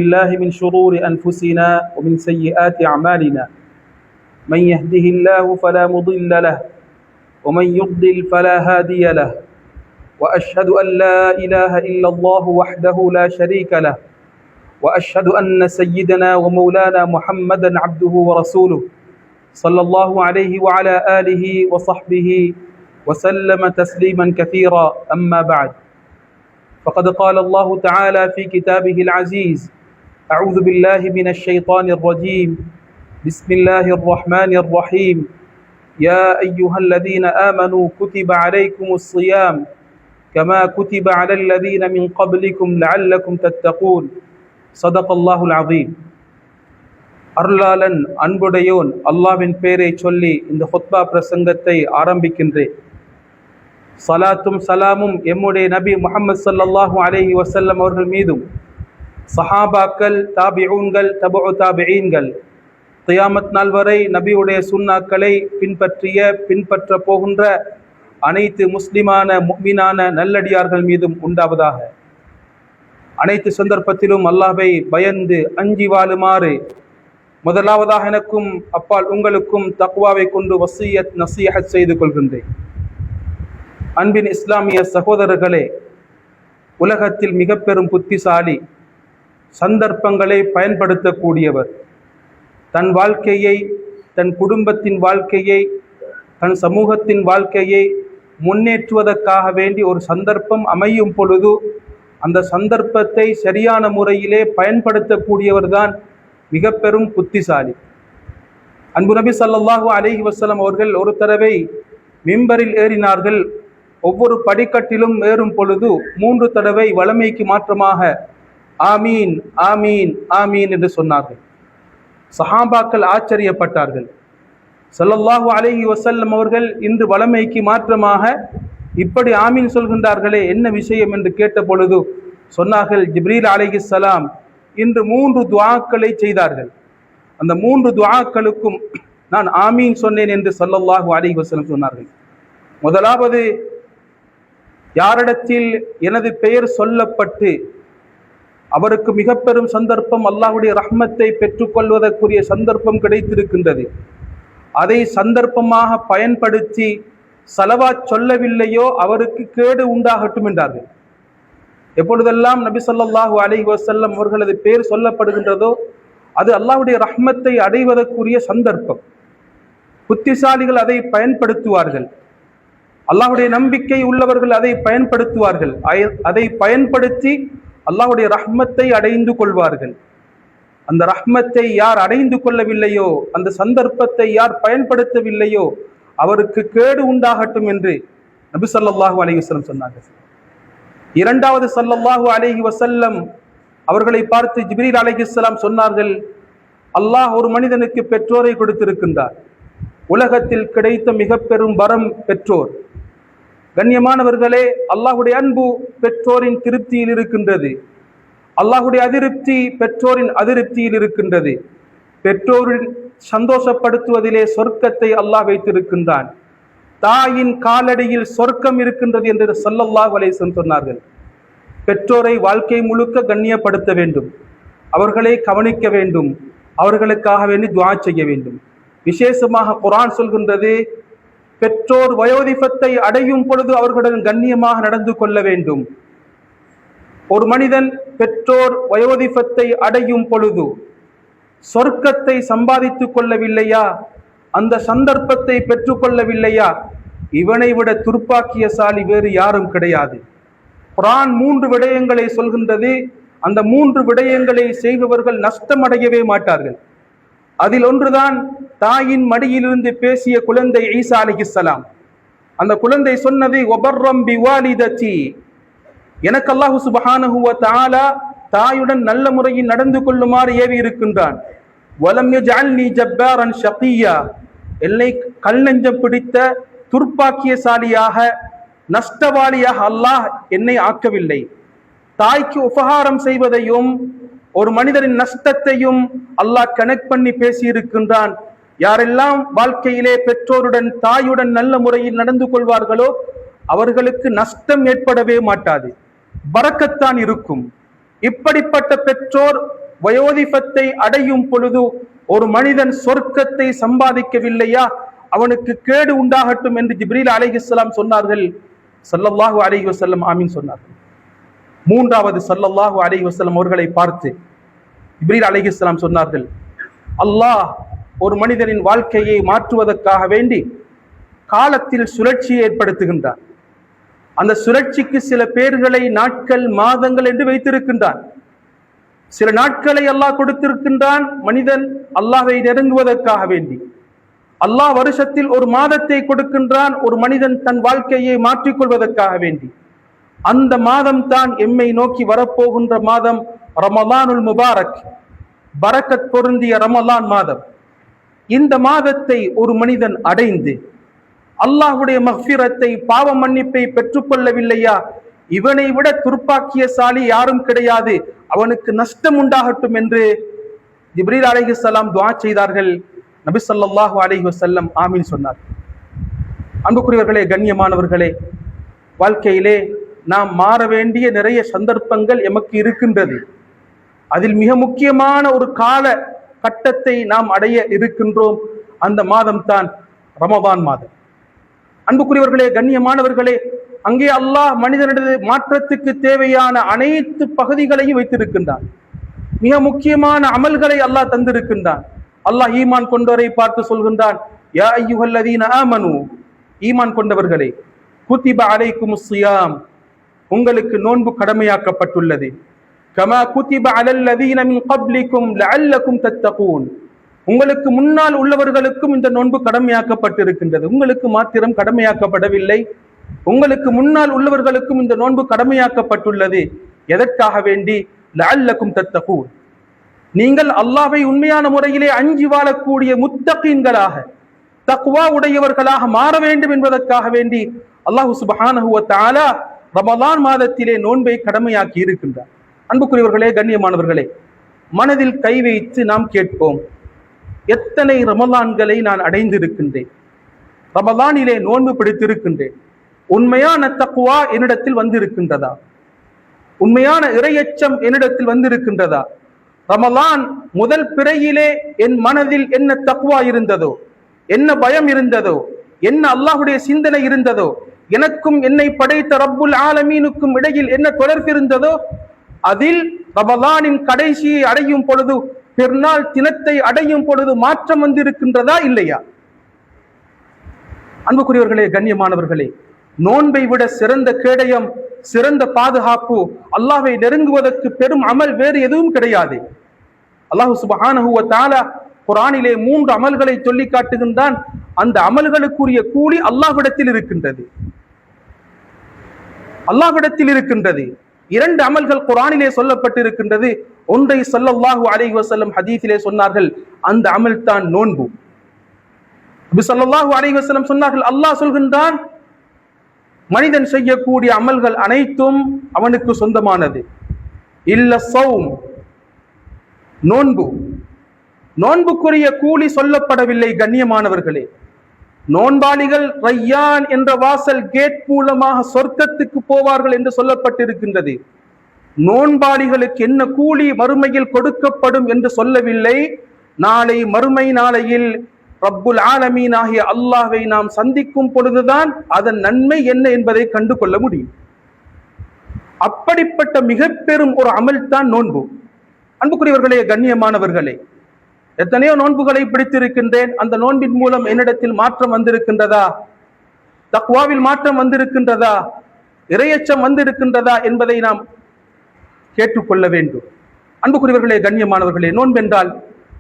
بالله من شرور أنفسنا ومن سيئات أعمالنا من يهده الله فلا مضل له ومن يضلل فلا هادي له وأشهد أن لا إله إلا الله وحده لا شريك له وأشهد أن سيدنا ومولانا محمدا عبده ورسوله صلى الله عليه وعلى آله وصحبه وسلم تسليما كثيرا. أما بعد، فقد قال الله تعالى في كتابه العزيز: أعوذ بالله من الشيطان الرجيم، بسم الله الرحمن الرحيم، يا أيها الذين آمنوا كتب عليكم الصيام كما كتب على الذين من قبلكم لعلكم تتقون. صدق الله العظيم. அருளாளன் அன்புடையோன் அல்லாஹ்வின் பெயரை சொல்லி இந்த ஹுத்பா பிரசங்கத்தை ஆரம்பிக்கின்றேன். சலாத்தும் சலாமும் எம்முடைய நபி முஹம்மது ஸல்லல்லாஹு அலைஹி வஸல்லம் அவர்கள் மீதும், சஹாபாக்கள், தாபிஊன்கள், தபுஉ தாபிஈன்கள், கியாமத் நாள் வரை நபியுடைய சுன்னாக்களை பின்பற்ற போகின்ற அனைத்து முஸ்லிமான முஃமினான நல்லடியார்கள் மீதும் உண்டாவதாக. அனைத்து சந்தர்ப்பத்திலும் அல்லாஹ்வை பயந்து அஞ்சி வாழுமாறு முதலாவதாக எனக்கும் அப்பால் உங்களுக்கும் தக்வாவை கொண்டு வசியத் நசீஹத் செய்து கொள்கின்றேன். அன்பின் இஸ்லாமிய சகோதரர்களே, உலகத்தில் மிக பெரும் புத்திசாலி, சந்தர்ப்பங்களை பயன்படுத்தக்கூடியவர், தன் வாழ்க்கையை, தன் குடும்பத்தின் வாழ்க்கையை, தன் சமூகத்தின் வாழ்க்கையை முன்னேற்றுவதற்காக வேண்டி ஒரு சந்தர்ப்பம் அமையும் பொழுது அந்த சந்தர்ப்பத்தை சரியான முறையிலே பயன்படுத்தக்கூடியவர்தான் மிக பெரும் புத்திசாலி. அன்பு நபி ஸல்லல்லாஹு அலைஹி வஸல்லம் அவர்கள் ஒரு தடவை மிம்பரில் ஏறினார்கள். ஒவ்வொரு படிக்கட்டிலும் ஏறும் பொழுது 3 தடவை வளமைக்கு மாற்றமாக ஆமீன் ஆமீன் ஆமீன் என்று சொன்னார்கள். சஹாபாக்கள் ஆச்சரியப்பட்டார்கள். ஸல்லல்லாஹு அலைஹி வஸல்லம் அவர்கள் இன்று வளமைக்கு மாற்றமாக இப்படி ஆமீன் சொல்கின்றார்களே, என்ன விஷயம் என்று கேட்ட பொழுது சொன்னார்கள், ஜிப்ரீல் அலைஹிஸ்ஸலாம் இன்று 3 துஆக்களை செய்தார்கள். அந்த 3 துஆக்களுக்கும் நான் ஆமீன் சொன்னேன் என்று ஸல்லல்லாஹு அலைஹி வஸல்லம் சொன்னார்கள். முதலாவது, யாரிடத்தில் எனது பெயர் சொல்லப்பட்டு அவருக்கு மிக பெரும் சந்தர்ப்பம், அல்லாஹ்வுடைய ரஹ்மத்தை பெற்றுக்கொள்வதற்குரிய சந்தர்ப்பம் கிடைத்திருக்கின்றது, அதை சந்தர்ப்பமாக பயன்படுத்தி ஸலவாத் சொல்லவில்லையோ அவருக்கு கேடு உண்டாகட்டும் என்றார்கள். எப்பொழுதெல்லாம் நபி ஸல்லல்லாஹு அலைஹி வஸல்லம் அவர்களது பெயர் சொல்லப்படுகின்றதோ அது அல்லாஹ்வுடைய ரஹ்மத்தை அடைவதற்குரிய சந்தர்ப்பம். புத்திசாலிகள் அதை பயன்படுத்துவார்கள். அல்லாஹ்வுடைய நம்பிக்கை உள்ளவர்கள் அதை பயன்படுத்துவார்கள். அதை பயன்படுத்தி அல்லாஹ்வுடைய ரஹ்மத்தை அடைந்து கொள்வார்கள். அந்த ரஹ்மத்தை யார் அடைந்து கொள்ளவில்லையோ, அந்த சந்தர்ப்பத்தை யார் பயன்படுத்தவில்லையோ அவருக்கு கேடு உண்டாகட்டும் என்று நபி ஸல்லல்லாஹு அலைஹி வஸல்லம் சொன்னார்கள். இரண்டாவது, ஸல்லல்லாஹு அலைஹி வஸல்லம் அவர்களை பார்த்து ஜிப்ரீல் அலைஹிஸ்ஸலாம் சொன்னார்கள், அல்லாஹ் ஒரு மனிதனுக்கு பெற்றோரை கொடுத்திருக்கின்றார். உலகத்தில் கிடைத்த மிக பெரும் வரம் பெற்றோர். கண்ணியமானவர்களே, அல்லாஹ்வுடைய அன்பு பெற்றோரின் திருப்தியில் இருக்கின்றது. அல்லாஹ்வுடைய அதிருப்தி பெற்றோரின் அதிருப்தியில் இருக்கின்றது. பெற்றோரின் சந்தோஷப்படுத்துவதிலே சொர்க்கத்தை அல்லாஹ் வைத்திருக்கின்றான். தாயின் காலடியில் சொர்க்கம் இருக்கின்றது என்று ஸல்லல்லாஹு அலைஹி வஸல்லம் சொன்னார்கள். பெற்றோரை வாழ்க்கை முழுக்க கண்ணியப்படுத்த வேண்டும், அவர்களை கவனிக்க வேண்டும், அவர்களுக்காக வேண்டி துஆ செய்ய வேண்டும். விசேஷமாக குர்ஆன் சொல்கின்றது, பெற்றோர் வயோதிபத்தை அடையும் பொழுது அவர்களுடன் கண்ணியமாக நடந்து கொள்ள வேண்டும். ஒரு மனிதன் பெற்றோர் வயோதிபத்தை அடையும் பொழுது சொர்க்கத்தை சம்பாதித்துக் கொள்ளவில்லையா, அந்த சந்தர்ப்பத்தை பெற்றுக்கொள்ளவில்லையா, இவனை விட துர்ப்பாக்கியசாலி வேறு யாரும் கிடையாது. குர்ஆன் 3 விடயங்களை சொல்கின்றது. அந்த 3 விடயங்களை செய்பவர்கள் நஷ்டமடையவே மாட்டார்கள். அதில் ஒன்றுதான் தாயின் மடியிலிருந்து பேசிய குழந்தை ஈசா அலைஹிஸ்ஸலாம். அந்த குழந்தை சொன்னது, வபர்ரம் பிவாலிததி, எனக்கு அல்லாஹ் சுப்ஹானஹு வ தஆலா தாயுடன் நல்ல முறையில் நடந்து கொள்ளுமாறு ஏவி இருக்கின்றான். வலம் யஜஅல்னி ஜப்பாரன் ஷகியா, என்னை கல்நெஞ்சம் பிடித்த துர்ப்பாக்கியசாலியாக, நஷ்டவாளியாக அல்லாஹ் என்னை ஆக்கவில்லை. தாய்க்கு உபகாரம் செய்வதையும் ஒரு மனிதரின் நஷ்டத்தையும் அல்லாஹ் கனெக்ட் பண்ணி பேசி இருக்கின்றான். யாரெல்லாம் வாழ்க்கையிலே பெற்றோருடன் தாயுடன் நல்ல முறையில் நடந்து கொள்வார்களோ அவர்களுக்கு நஷ்டம் ஏற்படவே மாட்டாது, பரக்கத்தான் இருக்கும். இப்படிப்பட்ட பெற்றோர் வயோதிபத்தை அடையும் பொழுது ஒரு மனிதன் சொர்க்கத்தை சம்பாதிக்கவில்லையா, அவனுக்கு கேடு உண்டாகட்டும் என்று ஜிப்ரீல் அலைஹிஸ்ஸலாம் சொன்னார்கள். ஸல்லல்லாஹு அலைஹி வஸல்லம் ஆமீன் சொன்னார்கள். மூன்றாவது ஸல்லல்லாஹு அலைஹி வஸல்லம் அவர்களை பார்த்து ஜிப்ரீல் அலைஹிஸ்ஸலாம் சொன்னார்கள், அல்லாஹ் ஒரு மனிதனின் வாழ்க்கையை மாற்றுவதற்காக வேண்டி காலத்தில் சுழற்சியை ஏற்படுத்துகின்றான். அந்த சுழற்சிக்கு சில பேர்களை நாட்கள், மாதங்கள் என்று வைத்திருக்கின்றான். சில நாட்களை அல்லாஹ் கொடுத்திருக்கின்றான் மனிதன் அல்லாஹ்வை நெருங்குவதற்காக வேண்டி. அல்லாஹ் வருஷத்தில் ஒரு மாதத்தை கொடுக்கின்றான் ஒரு மனிதன் தன் வாழ்க்கையை மாற்றிக்கொள்வதற்காக வேண்டி. அந்த மாதம் தான் எம்மை நோக்கி வரப்போகின்ற மாதம் ரமலானுல் முபாரக், பரக்கத் பொருந்திய ரமலான் மாதம். இந்த மாதத்தை ஒரு மனிதன் அடைந்து அல்லாஹ்வுடைய மக்ஃபிரத்தை, பாவ மன்னிப்பை பெற்றுக்கொள்ளவில்லையா, இவனை விட துர்ப்பாக்கியசாலி யாரும் கிடையாது, அவனுக்கு நஷ்டம் உண்டாகட்டும் என்று ஜிப்ரீல் அலைஹிஸ்ஸலாம் துஆ செய்தார்கள். நபி ஸல்லல்லாஹு அலைஹி வஸல்லம் ஆமீன் சொன்னார். அன்புக்குரியவர்களே, கண்ணியமானவர்களே, வாழ்க்கையிலே நாம் மாற வேண்டிய நிறைய சந்தர்ப்பங்கள் எமக்கு இருக்கின்றது. அதில் மிக முக்கியமான ஒரு கால கட்டத்தை நாம் அடைய இருக்கின்றோம். அந்த மாதம் தான் ரமதான் மாதம். அன்புக்குரியவர்களே, கண்ணியமானவர்களே, அங்கே அல்லாஹ் மனிதனது மாற்றத்துக்கு தேவையான அனைத்து பகுதிகளையும் வைத்திருக்கின்றான். மிக முக்கியமான அமல்களை அல்லாஹ் தந்திருக்கின்றான். அல்லாஹ் ஈமான் கொண்டவரை பார்த்து சொல்கின்றான், யா அய்யுஹல்லதீன ஆமனு, ஈமான் கொண்டவர்களே, குத்திப அலைக்குமுஸ் ஸியாம், உங்களுக்கு நோன்பு கடமையாக்கப்பட்டுள்ளது. கமா குத்திப அலல்லதீன மின் கப்லிக்கும் லஅல்லக்கும் தத்தகூன், உங்களுக்கு முன்னால் உள்ளவர்களுக்கும் இந்த நோன்பு கடமையாக்கப்பட்டிருக்கின்றது. உங்களுக்கு மாத்திரம் கடமையாக்கப்படவில்லை, உங்களுக்கு முன்னால் உள்ளவர்களுக்கும் இந்த நோன்பு கடமையாக்கப்பட்டுள்ளது. எதற்காக வேண்டி? லஅல்லக்கும் தத்தகூன், நீங்கள் அல்லாஹ்வை உண்மையான முறையிலே அஞ்சி வாழக்கூடிய முத்தகீன்களாக, தக்வா உடையவர்களாக மாற வேண்டும் என்பதற்காக வேண்டி அல்லாஹ் சுப்ஹானஹு வ தஆலா ரமலான் மாதத்திலே நோன்பை கடமையாக்கி இருக்கின்றார். அன்புக்குரியவர்களே, கண்ணியமானவர்களே, மனதில் கை வைத்து நாம் கேட்போம், எத்தனை ரமலான்களை நான் அடைந்திருக்கின்றேன், ரமலானிலே நோன்பு பிடித்திருக்கின்றேன், உண்மையான தக்வா என்னிடத்தில் வந்திருக்கின்றதா, உண்மையான இறையச்சம் என்னிடத்தில் வந்திருக்கின்றதா? ரமலான் முதல் பிறையிலே என் மனதில் என்ன தக்வா இருந்ததோ, என்ன பயம் இருந்ததோ, என்ன அல்லாஹ்வுடைய சிந்தனை இருந்ததோ, எனக்கும் என்னை படைத்த ரப்புல் ஆலமீனுக்கும் இடையில் என்ன தொடர்பு இருந்ததோ, அதில் ரமலானின் கடைசியை அடையும் பொழுது, பெருநாள் தினத்தை அடையும் பொழுது மாற்றம் வந்திருக்கின்றதா இல்லையா? அன்புக்குரியவர்களே, கண்ணியமானவர்களே, நோன்பை விட சிறந்த கேடயம், சிறந்த பாதுகாப்பு, அல்லாஹ்வை நெருங்குவதற்கு பெரும் அமல் வேறு எதுவும் கிடையாது. அல்லாஹ் சுப்ஹானஹு வ தஆலா குர்ஆனிலே 3 அமல்களை சொல்லி காட்டுகின்றான். அந்த அமல்களுக்குரிய கூலி அல்லாஹ்விடத்தில் இருக்கின்றது, அல்லாஹ்விடத்தில் இருக்கின்றது. 2 அமல்கள் குர்ஆனிலே சொல்லப்பட்டிருக்கின்றது. ஒன்றை ஸல்லல்லாஹு அலைஹி வஸல்லம் ஹதீஸிலே சொன்னார்கள், அந்த அமல் தான் நோன்பு. நபி ஸல்லல்லாஹு அலைஹி வஸல்லம் சொன்னார்கள், அல்லாஹ் சொல்கின்றான், மனிதன் செய்யக்கூடிய அமல்கள் அனைத்தும் அவனுக்கு சொந்தமானது, இல்ல ஸௌம், நோன்பு. நோன்புக்குரிய கூலி சொல்லப்படவில்லை. கண்ணியமானவர்களே, நோன்பாளிகள் ரையான் என்ற வாசல் கேட் மூலமாக சொர்க்கத்துக்கு போவார்கள் என்று சொல்லப்பட்டிருக்கின்றது. நோன்பாளிகளுக்கு என்ன கூலி மறுமையில் கொடுக்கப்படும் என்று சொல்லவில்லை. நாளை மறுமை நாளையில் ரப்புல் ஆலமீன் ஆகிய அல்லாஹ்வை நாம் சந்திக்கும் பொழுதுதான் அதன் நன்மை என்ன என்பதை கண்டு கொள்ள முடியும். அப்படிப்பட்ட மிக பெரும் ஒரு அமல் தான் நோன்பு. அன்புக்குரியவர்களே, கண்ணியமானவர்களே, எத்தனையோ நோன்புகளை பிடித்திருக்கின்றேன். அந்த நோன்பின் மூலம் என்னிடத்தில் மாற்றம் வந்திருக்கின்றதா, தக்வாவில் மாற்றம் வந்திருக்கின்றதா, இறையச்சம் வந்திருக்கின்றதா என்பதை நாம் கேட்டுக்கொள்ள வேண்டும். அன்புக்குரியவர்களே, கண்ணியமானவர்களே, நோன்பென்றால்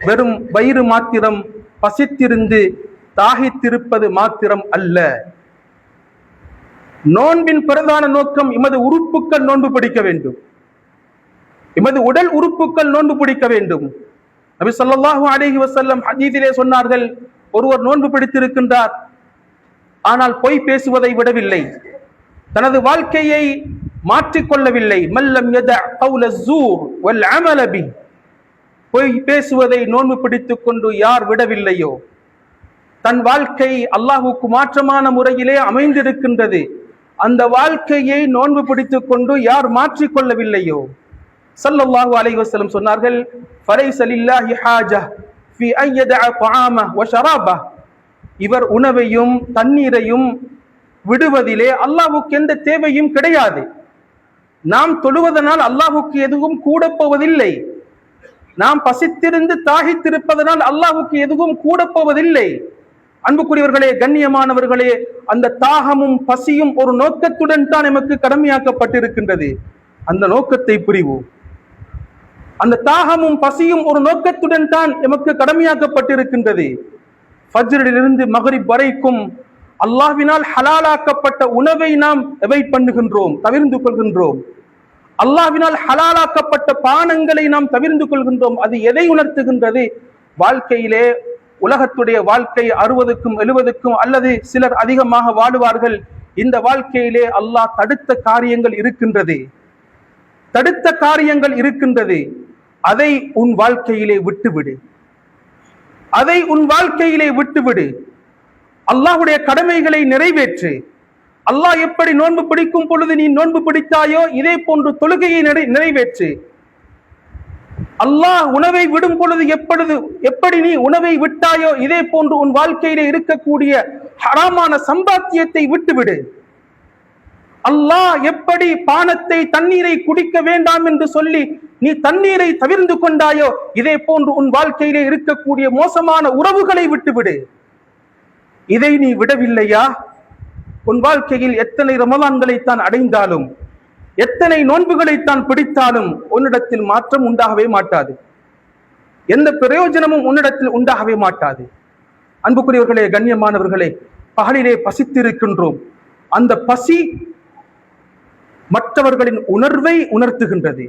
வெறும் வயிறு மாத்திரம் பசித்திருந்து தாகித்திருப்பது மாத்திரம் அல்ல. நோன்பின் பிரதான நோக்கம் எமது உறுப்புக்கள் நோன்பு பிடிக்க வேண்டும், எமது உடல் உறுப்புக்கள் நோன்பு பிடிக்க வேண்டும். நபி ஸல்லல்லாஹு அலைஹி வஸல்லம் ஹதீஸிலே சொன்னார்கள், ஒருவர் நோன்பு பிடித்திருக்கின்றார், ஆனால் பொய் பேசுவதை விடவில்லை, தனது வாழ்க்கையை மாற்றிக்கொள்ளவில்லை. மல்லம் யதஅ கௌல ஸூர் வல் அமல பி, பொய் பேசுவதை நோன்பு பிடித்துக் கொண்டு யார் விடவில்லையோ, தன் வாழ்க்கை அல்லாஹ்வுக்கு மாற்றமான முறையிலே அமைந்திருக்கின்றது, அந்த வாழ்க்கையை நோன்பு பிடித்துக் கொண்டு யார் மாற்றிக்கொள்ளவில்லையோ, ஸல்லல்லாஹு அலைஹி வஸல்லம் சொன்னார்கள், ஃபலைஸ லில்லாஹி ஹாஜா ஃபீ அன் யதஅ தஆமஹு வ ஷராபஹு. இவர் உணவையும் தண்ணீரையும் விடுவதிலே அல்லாஹ்வுக்கு எந்த தேவையும் கிடையாது. நாம் தொழுவதனால் அல்லாஹ்வுக்கு எதுவும் கூட போவதில்லை. நாம் பசித்திருந்து தாகித்திருப்பதனால் அல்லாஹ்வுக்கு எதுவும் கூட போவதில்லை. அன்புக்குரியவர்களே, கண்ணியமானவர்களே, அந்த தாகமும் பசியும் ஒரு நோக்கத்துடன் தான் நமக்கு கடமையாக்கப்பட்டிருக்கின்றது. அந்த நோக்கத்தை புரிவோம். அந்த தாகமும் பசியும் ஒரு நோக்கத்துடன் தான் எமக்கு கடமையாக்கப்பட்டிருக்கின்றது. ஃபஜ்ரிலிருந்து மக்ரிப் வரைக்கும் அல்லாஹ்வினால் ஹலாலாக்கப்பட்ட உணவை நாம் அவாய்ட் பண்ணுகின்றோம், தவிர்ந்து கொள்கின்றோம். அல்லாஹ்வினால் ஹலாலாக்கப்பட்ட பானங்களை நாம் தவிர்ந்து கொள்கின்றோம். அது எதை உணர்த்துகின்றது? வாழ்க்கையிலே, உலகத்துடைய வாழ்க்கை 60க்கும் 70க்கும் அல்லது சிலர் அதிகமாக வாழுவார்கள். இந்த வாழ்க்கையிலே அல்லாஹ் தடுத்த காரியங்கள் இருக்கின்றது, தடுத்த காரியங்கள் இருக்கின்றது. அதை உன் வாழ்க்கையிலே விட்டுவிடு, அதை உன் வாழ்க்கையிலே விட்டுவிடு. அல்லாஹ்வுடைய கடமைகளை நிறைவேற்று. அல்லாஹ் எப்படி நோன்பு பிடிக்கும் பொழுது நீ நோன்பு பிடித்தாயோ இதே போன்று தொழுகையை நிறைவேற்று. அல்லாஹ் உணவை விடும் பொழுது எப்படி நீ உணவை விட்டாயோ இதே போன்று உன் வாழ்க்கையிலே இருக்கக்கூடிய ஹராமான சம்பாத்தியத்தை விட்டுவிடு. அல்லாஹ் எப்படி பானத்தை, தண்ணீரை குடிக்க வேண்டாம் என்று சொல்லி நீ தண்ணீரை தவிர்ந்து கொண்டாயோ இதே போன்று உன் வாழ்க்கையிலே இருக்கக்கூடிய மோசமான உறவுகளை விட்டுவிடு. இதை நீ விடவில்லையா? உன் வாழ்க்கையில் எத்தனை ரமலான்களை தான் அடைந்தாலும், எத்தனை நோன்புகளை தான் பிடித்தாலும் உன்னிடத்தில் மாற்றம் உண்டாகவே மாட்டாது. எந்த பிரயோஜனமும் உன்னிடத்தில் உண்டாகவே மாட்டாது. அன்புக்குரியவர்களே, கண்ணியமானவர்களே, பகலிலே பசித்திருக்கின்றோம். அந்த பசி மற்றவர்களின் உணர்வை உணர்த்துகின்றது.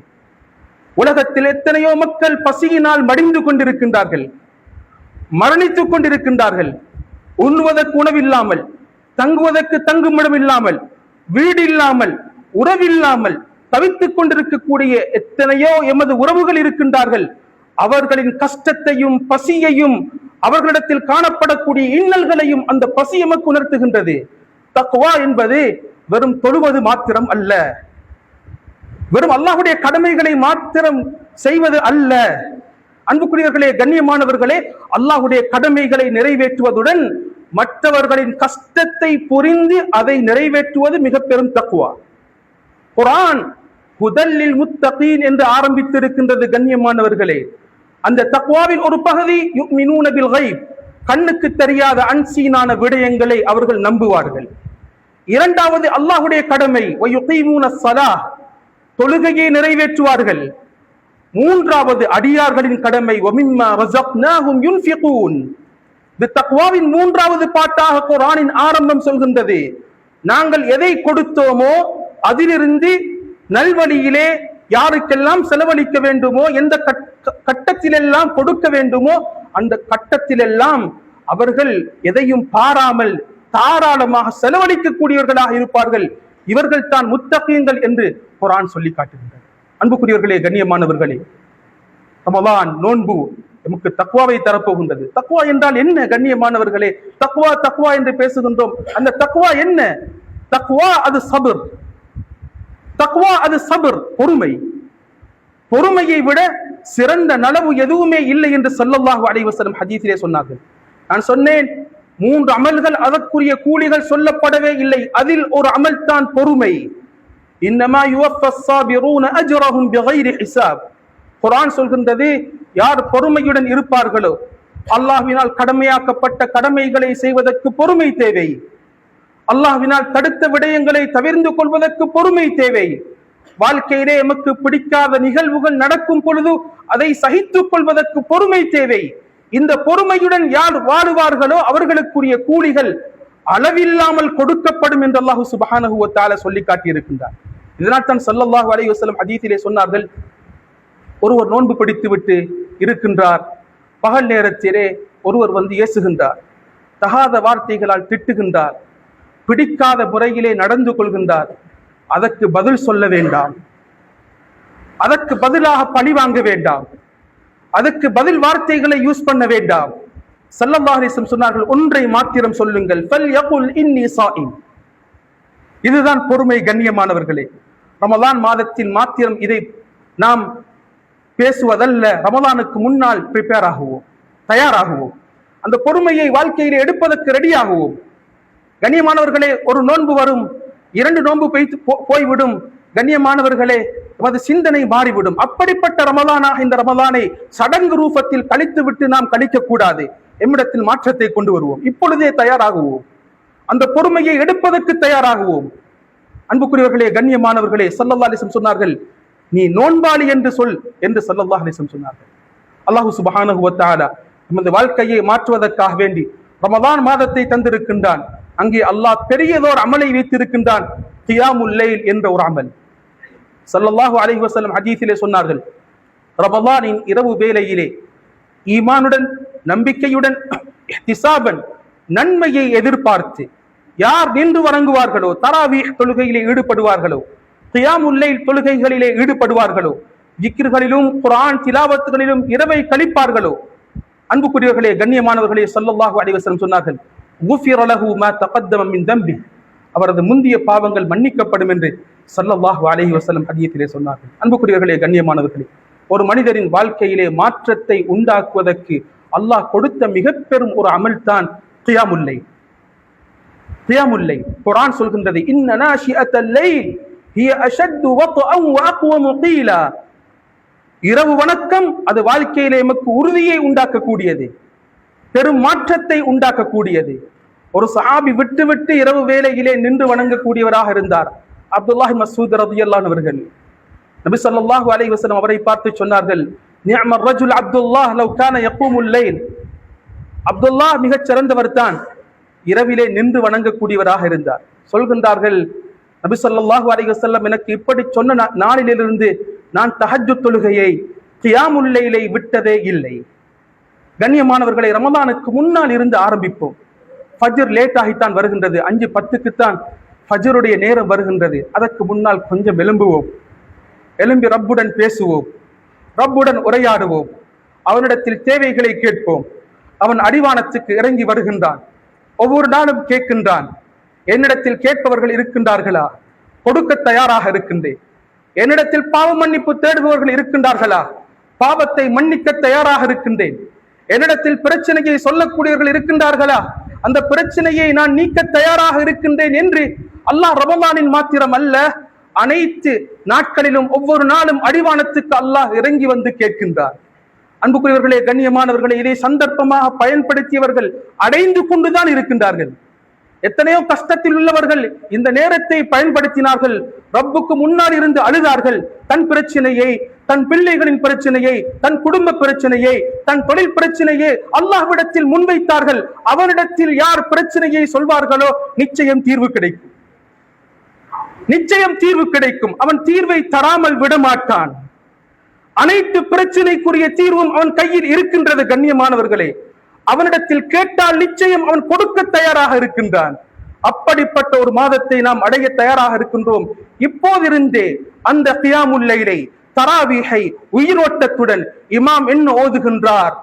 உலகத்தில் எத்தனையோ மக்கள் பசியினால் மடிந்து கொண்டிருக்கின்றார்கள், மரணித்துக் கொண்டிருக்கின்றார்கள். உண்ணுவதற்கு உணவில்லாமல், தங்குவதற்கு தங்குமிடம் இல்லாமல், வீடு இல்லாமல், உறவில்லாமல் தவித்துக் கொண்டிருக்கக்கூடிய எத்தனையோ எமது உறவுகள் இருக்கின்றார்கள். அவர்களின் கஷ்டத்தையும் பசியையும், அவர்களிடத்தில் காணப்படக்கூடிய இன்னல்களையும் அந்த பசி எமக்கு உணர்த்துகின்றது. தக்வா என்பது வெறும் தொழுவது மாத்திரம் அல்ல, வெறும் அல்லாஹ்வுடைய கடமைகளை மாத்திரம் செய்வது அல்ல. அன்புக்குரியவர்களே, கண்ணியமானவர்களே, அல்லாஹ்வுடைய கடமைகளை நிறைவேற்றுவதுடன் மற்றவர்களின் கஷ்டத்தை புரிந்து அதை நிறைவேற்றுவது மிக பெரும் தக்வா. குர்ஆன் ஹுதல்லில் முத்தகீன் என்று ஆரம்பித்திருக்கின்றது. கண்ணியமானவர்களே, அந்த தக்வாவின் ஒரு பகுதி யுமினூன பில் கைப், கண்ணுக்கு தெரியாத அன்சீனான விடயங்களை அவர்கள் நம்புவார்கள். இரண்டாவது அல்லாஹ்வுடைய கடமை வயுகீமூன ஸலாஹ், தொழுகையை நிறைவேற்றுவார்கள். மூன்றாவது அடியார்களின் கடமை வமிம்மா ரஸக்னாஹும் யுன்ஃபிகூன். இந்த தக்வாவின் மூன்றாவது பாட்டாக குர்ஆனின் ஆரம்பம் சொல்கின்றது, நாங்கள் எதை கொடுத்தோமோ அதிலிருந்து நல்வழியிலே யாருக்கெல்லாம் செலவழிக்க வேண்டுமோ, எந்த கட்டத்திலெல்லாம் கொடுக்க வேண்டுமோ அந்த கட்டத்திலெல்லாம் அவர்கள் எதையும் பாராமல் தாராளமாக செலவழிக்கக்கூடியவர்களாக இருப்பார்கள். இவர்கள் தான் முத்தகீன்கள் என்று குர்ஆன் சொல்லி காட்டுகின்றது. அன்புக்குரியவர்களே, கண்ணியமானவர்களே, ரமலான் நோன்பு நமக்கு தக்வாவை தரப்போகின்றது. தக்வா என்றால் என்ன? கண்ணியமானவர்களே, தக்வா தக்வா என்று பேசுகின்றோம். அந்த தக்வா என்ன? தக்வா அது சபர். தக்வா அது சபர், பொறுமை. பொறுமையை விட சிறந்த நலவு எதுவுமே இல்லை என்று ஸல்லல்லாஹு அலைஹி வஸல்லம் ஹதீஸிலே சொன்னார்கள். நான் சொன்னேன், 3 அமல்கள், அதற்குரிய கூலிகள் சொல்லப்படவே இல்லை. அதில் ஒரு அமல் தான் பொறுமை. இன்னமா யுவஃபஸ் ஸாபிரூன அஜ்ரஹும் பிகைரி ஹிசாப். குர்ஆன் சொல்கின்றது, யார் பொறுமையுடன் இருப்பார்களோ, அல்லாஹ்வினால் கடமையாக்கப்பட்ட கடமைகளை செய்வதற்கு பொறுமை தேவை, அல்லாஹ்வினால் தடுத்த விடயங்களை தவிர்ந்து கொள்வதற்கு பொறுமை தேவை. வாழ்க்கையிலே எமக்கு பிடிக்காத நிகழ்வுகள் நடக்கும் பொழுது அதை சகித்துக் கொள்வதற்கு பொறுமை தேவை. இந்த பொறுமையுடன் யார் வாழுவார்களோ அவர்களுக்குரிய கூலிகள் அளவில்லாமல் கொடுக்கப்படும் என்று அல்லாஹ் சுப்ஹானஹு வ தஆலா சொல்லி காட்டி இருக்கின்றார். இதனால் தான் ஸல்லல்லாஹு அலைஹி வஸல்லம் ஹதீஸிலே சொன்னார்கள், ஒருவர் நோன்பு பிடித்து விட்டு இருக்கின்றார், பகல் நேரத்திலே ஒருவர் வந்து ஏசுகின்றார், தகாத வார்த்தைகளால் திட்டுகின்றார், பிடிக்காத முறையிலே நடந்து கொள்கின்றார். அதற்கு பதில் சொல்ல வேண்டாம், அதற்கு பதிலாக பழி வாங்க வேண்டாம், அதற்கு பதில் வார்த்தைகளை யூஸ் பண்ண வேண்டாம். ஸல்லல்லாஹு அலைஹி வஸல்லம் சொன்னார்கள், ஒன்றை மாத்திரம் சொல்லுங்கள், ஃபல்யகுல் இன்னி ஸாயிம். இதுதான் பொறுமை. கண்ணியமானவர்களே, ரமலான் மாதத்தில் மாத்திரம் இதை நாம் பேசுவதல்ல, ரமலானுக்கு முன்னால் ப்ரிப்பேர் ஆகுவோம், தயாராகுவோம். அந்த பொறுமையை வாழ்க்கையிலே எடுப்பதற்கு ரெடி ஆகுவோம். கண்ணியமானவர்களே, ஒரு நோன்பு வரும், 2 நோன்பு போய்விடும். கண்ணியமானவர்களே, நமது சிந்தனை மாறிவிடும். அப்படிப்பட்ட ரமலானாக இந்த ரமலானை சடங்கு ரூபத்தில் கழித்து விட்டு நாம் கழிக்க கூடாது. எம்மிடத்தில் மாற்றத்தை கொண்டு வருவோம். இப்பொழுதே தயாராகுவோம். அந்த பொறுமையை எடுப்பதற்கு தயாராகுவோம். அன்புக்குரியவர்களே, கண்ணியமானவர்களே, ஸல்லல்லாஹு அலைஹி வஸல்லம் சொன்னார்கள், நீ நோன்பாளி என்று சொல் என்று ஸல்லல்லாஹு அலைஹி வஸல்லம் சொன்னார்கள். அல்லாஹ் சுப்ஹானஹு வ தஆலா நமது வாழ்க்கையை மாற்றுவதற்காக வேண்டி ரமலான் மாதத்தை தந்திருக்கின்றான். அங்கே அல்லாஹ் பெரியதோர் அமலை வைத்திருக்கின்றான், கியாமுல் லைல் என்ற ஒரு அமல். ஸல்லல்லாஹு அலைஹி வஸல்லம் ஹதீஸிலே சொன்னார்கள், ரமலானின் இரவு வேளையிலே ஈமானுடன், நம்பிக்கையுடன், இஹ்திசாபன், நன்மையை எதிர்பார்த்து யார் நின்று வணங்குவார்களோ, தராவீஹ் தொழுகையிலே ஈடுபடுவார்களோ, கியாமுல் லைல் தொழுகைகளிலே ஈடுபடுவார்களோ, ஜிக்ர்களிலும் குர்ஆன் திலாவத்துகளிலும் இரவை கழிப்பார்களோ, அன்புக்குரியவர்களே, கண்ணியமானவர்களே, ஸல்லல்லாஹு அலைஹி வஸல்லம் சொன்னார்கள், குஃபிர லஹு மா தகத்தம மின் தம்பி, அவரது முந்திய பாவங்கள் மன்னிக்கப்படும் என்று ஸல்லல்லாஹு அலைஹி வஸல்லம் ஹதீஸிலே சொன்னார்கள். அன்புக்குரியவர்களே, கண்ணியமானவர்களே, ஒரு மனிதரின் வாழ்க்கையிலே மாற்றத்தை உண்டாக்குவதற்கு அல்லாஹ் கொடுத்த மிக பெரும் ஒரு அமல் தான் கியாமுல் லைல். கியாமுல் லைல் குர்ஆன் சொல்கின்றது, இன்ன நாஷிஅத்தல் லைல் ஹிய அஷத்து வத்அன் வ அக்வமு கீலா. இரவு வணக்கம் அது வாழ்க்கையிலே எமக்கு உறுதியை உண்டாக்கக்கூடியது, பெரும் மாற்றத்தை உண்டாக்கக்கூடியது. ஒரு சஹாபி விட்டு விட்டு இரவு வேளையிலே நின்று வணங்கக்கூடியவராக இருந்தார், அப்துல்லாஹ் மஸ்ஊத் ரலியல்லாஹு அன்ஹு அவர்கள். நபி ஸல்லல்லாஹு அலைஹி வஸல்லம் அவரை பார்த்து சொன்னார்கள், நிஅமர் ரஜுல் அப்துல்லாஹ் லவ் கான யகூமுல் லைல். அப்துல்லாஹ் மிகச் சிறந்தவர் தான், இரவிலே நின்று வணங்கக்கூடியவராக இருந்தார். சொல்கின்றார்கள், நபி ஸல்லல்லாஹு அலைஹி வஸல்லம் எனக்கு இப்படி சொன்ன நாளிலிருந்து நான் தஹஜ்ஜுத் தொழுகையை, கியாமுல் லைலை விட்டதே இல்லை. கண்ணியமானவர்களை, ரமலானுக்கு முன்னால் இருந்து ஆரம்பிப்போம். ஃபஜ்ர் லேட் ஆகித்தான் வருகின்றது, 5:10க்கு தான் ஃபஜ்ருடைய நேரம் வருகின்றது. அதற்கு முன்னால் கொஞ்சம் எழும்புவோம், எழும்பி ரப்புடன் பேசுவோம், ரப்புடன் உரையாடுவோம், அவனிடத்தில் தேவைகளை கேட்போம். அவன் அடிவானத்துக்கு இறங்கி வருகின்றான், ஒவ்வொரு நாளும் கேட்கின்றான், என்னிடத்தில் கேட்பவர்கள் இருக்கின்றார்களா, கொடுக்க தயாராக இருக்கின்றேன். என்னிடத்தில் பாவ மன்னிப்பு தேடுபவர்கள் இருக்கின்றார்களா, பாவத்தை மன்னிக்க தயாராக இருக்கின்றேன். என்னிடத்தில் பிரச்சனையை சொல்லக்கூடியவர்கள் இருக்கின்றார்களா, அந்த பிரச்சனையை நான் நீக்க தயாராக இருக்கின்றேன் என்று அல்லாஹ் ரமலானில் மாத்திரம் அல்ல, அனைத்து நாட்களிலும் ஒவ்வொரு நாளும் அடிவானத்துக்கு அல்லாஹ் இறங்கி வந்து கேட்கின்றார். அன்புக்குரியவர்களே, கண்ணியமானவர்களே, இதை சந்தர்ப்பமாக பயன்படுத்தியவர்கள் அடைந்து கொண்டுதான் இருக்கின்றார்கள். எத்தனையோ கஷ்டத்தில் உள்ளவர்கள் இந்த நேரத்தை பயன்படுத்தினார்கள், ரப்புக்கு முன்னால் இருந்து அழுதார்கள். தன் பிரச்சனையை, தன் பிள்ளைகளின் பிரச்சனையை, தன் குடும்ப பிரச்சனையை, தன் தொழில் பிரச்சனையை அல்லாஹ்விடத்தில் முன்வைத்தார்கள். அவனிடத்தில் யார் பிரச்சனையை சொல்வார்களோ நிச்சயம் தீர்வு கிடைக்கும், நிச்சயம் தீர்வு கிடைக்கும். அவன் தீர்வை தராமல் விடமாட்டான். அனைத்து பிரச்சனைக்குரிய தீர்வும் அவன் கையில் இருக்கின்றது. கண்ணியமானவர்களே, அவனிடத்தில் கேட்டால் நிச்சயம் அவன் கொடுக்க தயாராக இருக்கின்றான். அப்படிப்பட்ட ஒரு மாதத்தை நாம் அடைய தயாராக இருக்கின்றோம். இப்போதிருந்தே அந்த கியாமுல் லைலை, தராவீஹை உயிரோட்டத்துடன் இமாம் என்ன ஓதுகின்றார்,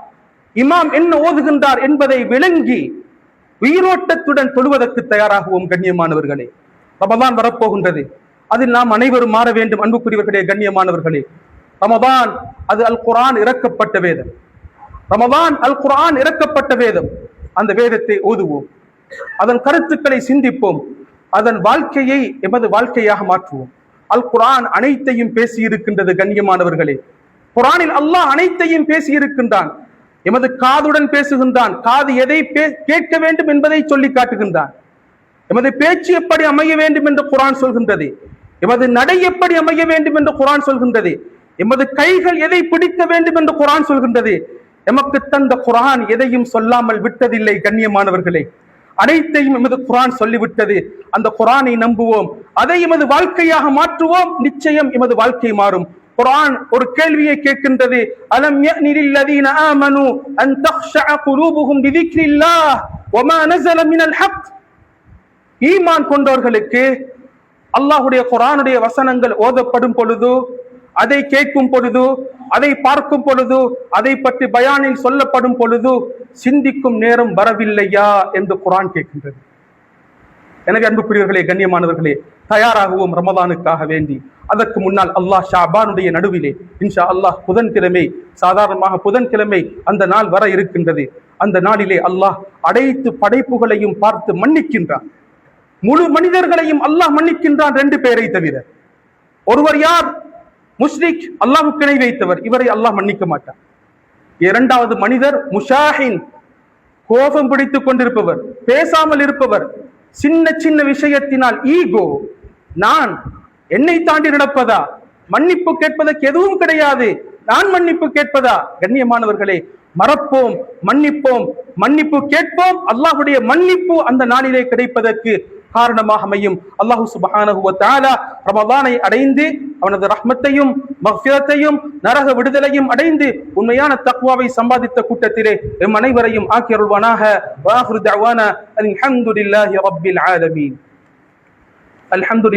இமாம் என்ன ஓதுகின்றார் என்பதை விளங்கி உயிரோட்டத்துடன் தொழுவதற்கு தயாராகுவோம். கண்ணியமானவர்களே, ரமலான் வரப்போகின்றது, அதில் நாம் அனைவரும் மாற வேண்டும். அன்புக்குரியவர்களே, கண்ணியமானவர்களே, ரமலான் அது அல் குர்ஆன் இறக்கப்பட்ட வேதம். ரமலான் அல் குர்ஆன் இறக்கப்பட்ட வேதம். அந்த வேதத்தை ஓதுவோம், அதன் கருத்துக்களை சிந்திப்போம், அதன் வாழ்க்கையை எமது வாழ்க்கையாக மாற்றுவோம். அல் குர்ஆன் அனைத்தையும் பேசி இருக்கின்றது. கண்ணியமானவர்களே, குர்ஆனில் அல்லாஹ் அனைத்தையும் பேசி இருக்கின்றான். எமது காதுடன் பேசுகின்றான், காது எதை கேட்க வேண்டும் என்பதை சொல்லி காட்டுகின்றான். எமது பேச்சு எப்படி அமைய வேண்டும் என்று குர்ஆன் சொல்கின்றது. எமது நடை எப்படி அமைய வேண்டும் என்று குர்ஆன் சொல்கின்றது. எமது கைகள் எதை பிடிக்க வேண்டும் என்று குர்ஆன் சொல்கின்றது. எமக்கு தந்த குர்ஆன் எதையும் சொல்லாமல் விட்டதில்லை. கண்ணியமானவர்களே, அனைத்தையும் எமது குர்ஆன் சொல்லிவிட்டது. அந்த குர்ஆனை நம்புவோம், அதை எமது வாழ்க்கையாக மாற்றுவோம். நிச்சயம் எமது வாழ்க்கை மாறும். குர்ஆன் ஒரு கேள்வியை கேட்கின்றது, அலம் யஅனி லில்லதீன ஆமனு அன் தக்ஷஅ குலூபுஹும் பிதிக்ரில்லாஹ் வமா நஸல மினல் ஹக். ஈமான் கொண்டவர்களுக்கு அல்லாஹ்வுடைய குர்ஆனுடைய வசனங்கள் ஓதப்படும் பொழுது, அதை கேட்கும் பொழுது, அதை பார்க்கும் பொழுது, அதை பற்றி பயானில் சொல்லப்படும் பொழுது சிந்திக்கும் நேரம் வரவில்லையா என்று குர்ஆன் கேட்கின்றது. எனவே அன்புக்குரியவர்களே, கண்ணியமானவர்களே, தயாராகுவோம் ரமதானுக்காக வேண்டி. அதற்கு முன்னால் அல்லாஹ் ஷாபானுடைய நடுவிலே இன்ஷா அல்லாஹ் புதன்கிழமை, சாதாரணமாக புதன்கிழமை அந்த நாள் வர இருக்கின்றது. அந்த நாளிலே அல்லாஹ் அனைத்து படைப்புகளையும் பார்த்து மன்னிக்கின்றான். முழு மனிதர்களையும் அல்லாஹ் மன்னிக்கின்றான், 2 பேரை தவிர. ஒருவர் யார்? முஷ்ரிக், அல்லாஹ்வுக்கு இணை வைத்தவர். இவரை அல்லாஹ் மன்னிக்க மாட்டான். 2வது மனிதர் முஷாஹின், கோபம் பிடித்துக் கொண்டிருப்பவர், பேசாமல் இருப்பவர், சின்ன சின்ன விஷயத்தினால் ஈகோ, நான் என்னை தாண்டி நடப்பதா, மன்னிப்பு கேட்பதற்கு எதுவும் கிடையாது, நான் மன்னிப்பு கேட்பதா? கண்ணியமானவர்களே, மறப்போம், மன்னிப்போம், மன்னிப்பு கேட்போம். அல்லாஹ்வுடைய மன்னிப்பு அந்த நாளிலே கிடைப்பதற்கு காரணமாக அமையும். அல்லாஹு சுப்ஹானஹு வ தஆலா ரமலானை அடைந்து அவனது ரஹ்மத்தையும் மக்ஃபிரத்தையும் நரக விடுதலையும் அடைந்து உண்மையான தக்வாவை சம்பாதித்த கூட்டத்திலே எம் அனைவரையும் ஆக்கி அருள்வானாக. வ ஆகிரு தஅவானா அல்ஹம்துலில்லாஹி ரப்பில் ஆலமீன். அல்ஹம்துலில்லாஹ்.